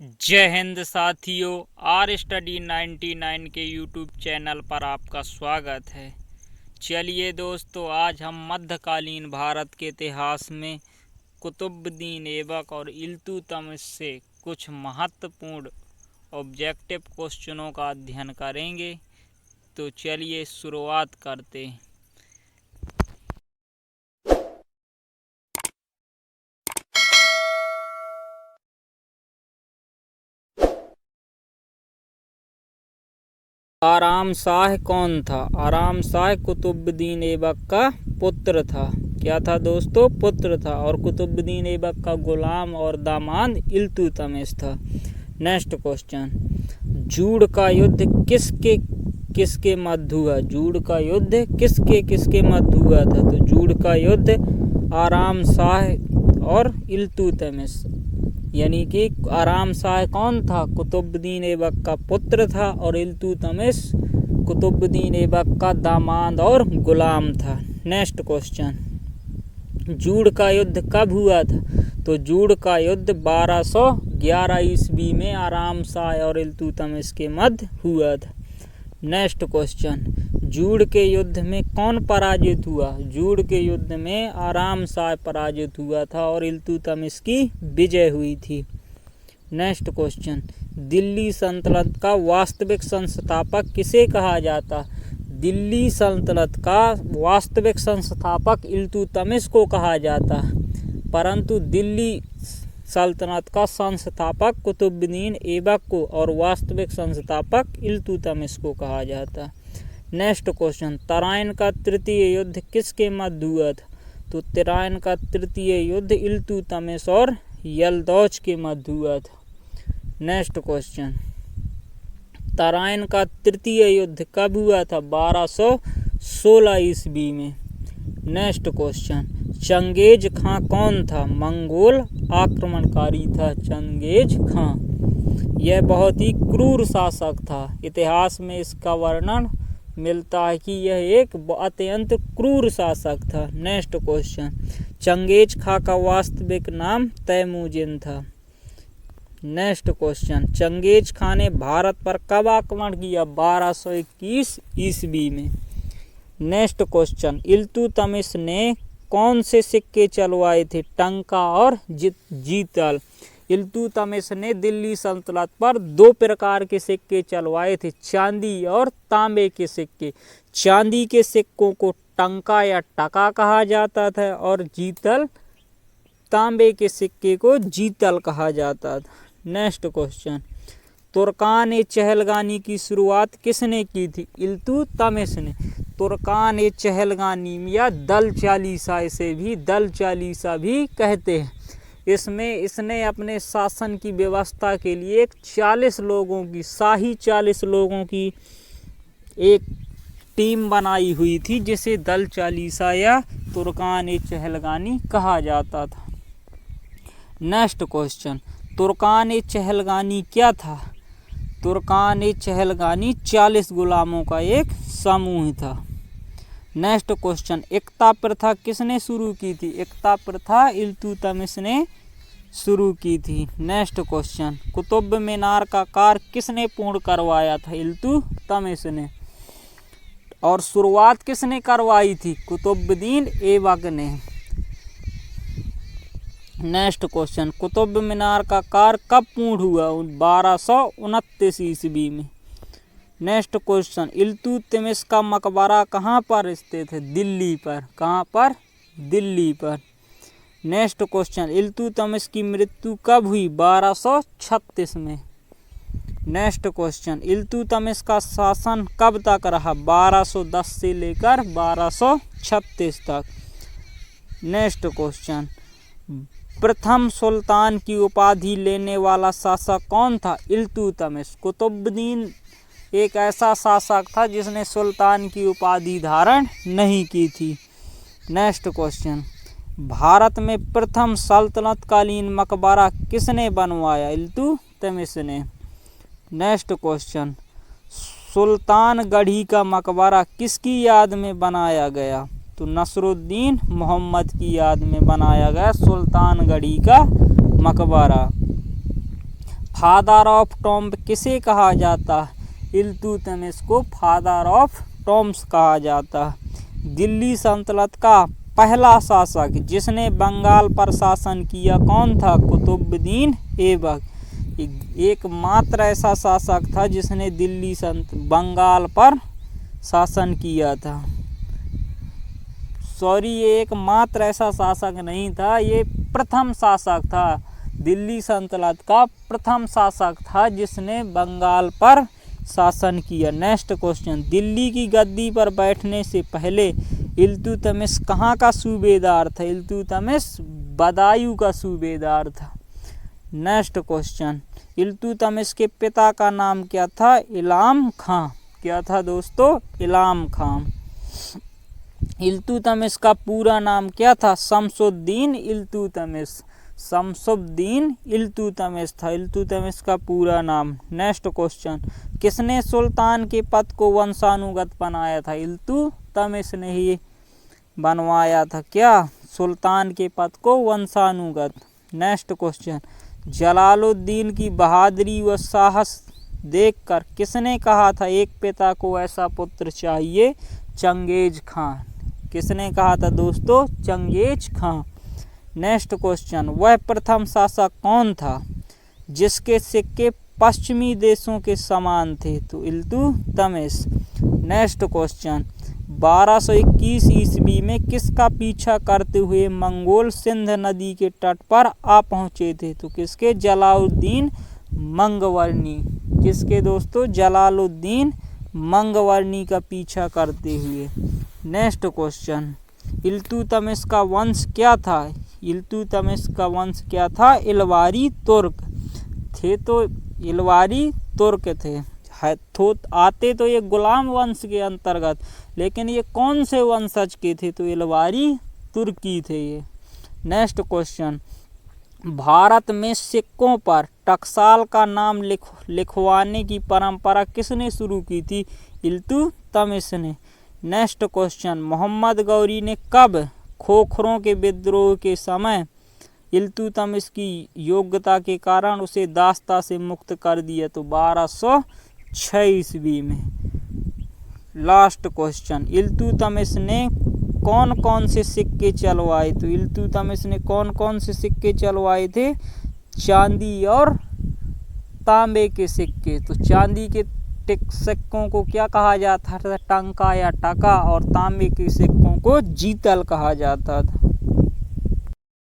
जय हिंद साथियों, are study 99 के यूट्यूब चैनल पर आपका स्वागत है। चलिए दोस्तों, आज हम मध्यकालीन भारत के इतिहास में कुतुबुद्दीन ऐबक और इल्तुतमिश से कुछ महत्वपूर्ण ऑब्जेक्टिव क्वेश्चनों का अध्ययन करेंगे। तो चलिए शुरुआत करते हैं। आराम शाह कौन था? आराम शाह कुतुबुद्दीन ऐबक का पुत्र था। क्या था दोस्तों? पुत्र था। और कुतुबुद्दीन ऐबक का गुलाम और दामाद इल्तुतमिश था। नेक्स्ट क्वेश्चन, जूड़ का युद्ध किसके किसके मध्य हुआ? जूड़ का युद्ध किसके किसके मध्य हुआ था? तो जूड़ का युद्ध आराम शाह और इल्तुतमिश, यानी कि आराम शाह कौन था? कुतुबुद्दीन ऐबक का पुत्र था और इल्तुतमिश कुतुबुद्दीन ऐबक का दामाद और गुलाम था। नेक्स्ट क्वेश्चन, जूड़ का युद्ध कब हुआ था? तो जूड़ का युद्ध 1211 ईस्वी में आराम शाह और इल्तुतमिश के मध्य हुआ था। नेक्स्ट क्वेश्चन, जूड़ के युद्ध में कौन पराजित हुआ? जूड़ के युद्ध में आराम शाह पराजित हुआ था और इल्तुतमिश की विजय हुई थी। नेक्स्ट क्वेश्चन, दिल्ली सल्तनत का वास्तविक संस्थापक किसे कहा जाता? दिल्ली सल्तनत का वास्तविक संस्थापक इल्तुतमिश को कहा जाता, परंतु दिल्ली सल्तनत का संस्थापक कुतुबुद्दीन ऐबक को और वास्तविक संस्थापक इल्तुतमिश को कहा जाता। नेक्स्ट क्वेश्चन, तराइन का तृतीय युद्ध किसके मध्य हुआ था? तो तराइन का तृतीय युद्ध इल्तुतमिश और यल्दौज के मध्य हुआ था। नेक्स्ट क्वेश्चन, तराइन का तृतीय युद्ध कब हुआ था? 1216 ईस्वी में। नेक्स्ट क्वेश्चन, चंगेज खां कौन था? मंगोल आक्रमणकारी था चंगेज खां। यह बहुत ही क्रूर शासक था। इतिहास में इसका वर्णन मिलता है कि यह एक अत्यंत क्रूर शासक था। नेक्स्ट क्वेश्चन, चंगेज खां का वास्तविक नाम तैमूजिन था। नेक्स्ट क्वेश्चन, चंगेज खां ने भारत पर कब आक्रमण किया? 1221 ईस्वी में। नेक्स्ट क्वेश्चन, इल्तुतमिश ने कौन से सिक्के चलवाए थे? टंका और जीतल। इल्तुतमिश ने दिल्ली सल्तनत पर दो प्रकार के सिक्के चलवाए थे, चांदी और तांबे के सिक्के। चांदी के सिक्कों को टंका या टका कहा जाता था और जीतल तांबे के सिक्के को जीतल कहा जाता था। नेक्स्ट क्वेश्चन, तुर्कान चहलगानी की शुरुआत किसने की थी? इल्तुतमिश ने। तुर्कान चहलगानी या दल चालीसा, इसे भी दल चालीसा भी कहते हैं। इसमें इसने अपने शासन की व्यवस्था के लिए एक 40 लोगों की, शाही 40 लोगों की एक टीम बनाई हुई थी, जिसे दल चालीसा या तुर्कान चहलगानी कहा जाता था। नेक्स्ट क्वेश्चन, तुर्कान चहलगानी क्या था? तुर्कान चहलगानी 40 गुलामों का एक समूह था। नेक्स्ट क्वेश्चन, एकता प्रथा किसने शुरू की थी? एकता प्रथा इल्तुतमिश ने शुरू की थी। नेक्स्ट क्वेश्चन, कुतुब मीनार का कार्य किसने पूर्ण करवाया था? इल्तुतमिश ने। और शुरुआत किसने करवाई थी? कुतुबुद्दीन ऐबक ने। नेक्स्ट क्वेश्चन, कुतुब मीनार का कार्य कब पूर्ण हुआ? 1229 ईस्वी में। नेक्स्ट क्वेश्चन, इल्तुतमिश का मकबरा कहाँ पर स्थित है? दिल्ली पर। कहाँ पर? दिल्ली पर। नेक्स्ट क्वेश्चन, इल्तुतमिश की मृत्यु कब हुई? 1236 में। नेक्स्ट क्वेश्चन, इल्तुतमिश का शासन कब तक रहा? 1210 से लेकर 1236 तक। नेक्स्ट क्वेश्चन, प्रथम सुल्तान की उपाधि लेने वाला शासक कौन था? इल्तुतमिश। कुतुबुद्दीन एक ऐसा शासक था जिसने सुल्तान की उपाधि धारण नहीं की थी। नेक्स्ट क्वेश्चन, भारत में प्रथम सल्तनतकालीन मकबरा किसने बनवाया? इल्तुतमिश ने। नेक्स्ट क्वेश्चन, सुल्तानगढ़ी का मकबरा किसकी याद में बनाया गया? तो नसरुद्दीन मोहम्मद की याद में बनाया गया सुल्तानगढ़ी का मकबरा। फादर ऑफ टॉम्ब किसे कहा जाता है? इल्तुतमिश को फादर ऑफ टॉम्ब्स कहा जाता है। दिल्ली सल्तनत का पहला शासक जिसने बंगाल पर शासन किया कौन था? कुतुबुद्दीन ऐबक। एकमात्र ऐसा शासक था जिसने बंगाल पर शासन किया था। सॉरी, ये एकमात्र ऐसा शासक नहीं था, ये प्रथम शासक था। दिल्ली सल्तनत का प्रथम शासक था जिसने बंगाल पर शासन किया। नेक्स्ट क्वेश्चन, दिल्ली की गद्दी पर बैठने से पहले इल्तुतमिश कहाँ का सूबेदार था? इल्तुतमिश बदायूं का सूबेदार था। नेक्स्ट क्वेश्चन, इल्तुतमिश के पिता का नाम क्या था? इलाम खां। क्या था दोस्तों? इलाम खां। इल्तुतमिश का पूरा नाम क्या था? शमसुद्दीन इल्तुतमिश। शमसुद्दीन इल्तुतमिश था इल्तुतमिश का पूरा नाम। नेक्स्ट क्वेश्चन, किसने सुल्तान के पद को वंशानुगत बनाया था? इल्तुतमिश ने ही बनवाया था। क्या? सुल्तान के पद को वंशानुगत। नेक्स्ट क्वेश्चन, जलालुद्दीन की बहादुरी व साहस देखकर किसने कहा था एक पिता को ऐसा पुत्र चाहिए? चंगेज खां। किसने कहा था दोस्तों? चंगेज खां। नेक्स्ट क्वेश्चन, वह प्रथम शासक कौन था जिसके सिक्के पश्चिमी देशों के समान थे? तो इल्तुतमिश। नेक्स्ट क्वेश्चन, 1221 ईस्वी में किसका पीछा करते हुए मंगोल सिंध नदी के तट पर आ पहुँचे थे? तो किसके? जलालुद्दीन मंगवर्णी। किसके दोस्तों? जलालुद्दीन मंगवर्णी का पीछा करते हुए। नेक्स्ट क्वेश्चन, इल्तुतमिश का वंश क्या था? इल्तुतमिश का वंश क्या था? इलवारी तुर्क थे। तो इलवारी तुर्क थे। आते तो ये गुलाम वंश के अंतर्गत, लेकिन ये कौन से वंशज के थे? तो इलवारी तुर्की थे ये। नेक्स्ट क्वेश्चन, भारत में सिक्कों पर टकसाल का नाम लिखवाने की परंपरा किसने शुरू की थी? इल्तुतमिश ने। नेक्स्ट क्वेश्चन, मोहम्मद गौरी ने कब खोखरों के विद्रोह के समय इल्तुतमिश की योग्यता के कारण उसे दास्ता से मुक्त कर दिया? तो 1206 ईस्वी में। लास्ट क्वेश्चन, इल्तुतमिश ने कौन कौन से सिक्के चलवाए? तो इल्तुतमिश ने कौन कौन से सिक्के चलवाए थे? चांदी और तांबे के सिक्के। तो चांदी के सिक्कों को क्या कहा जाता था? टंका या टका। और तांबे के सिक्कों को जीतल कहा जाता था।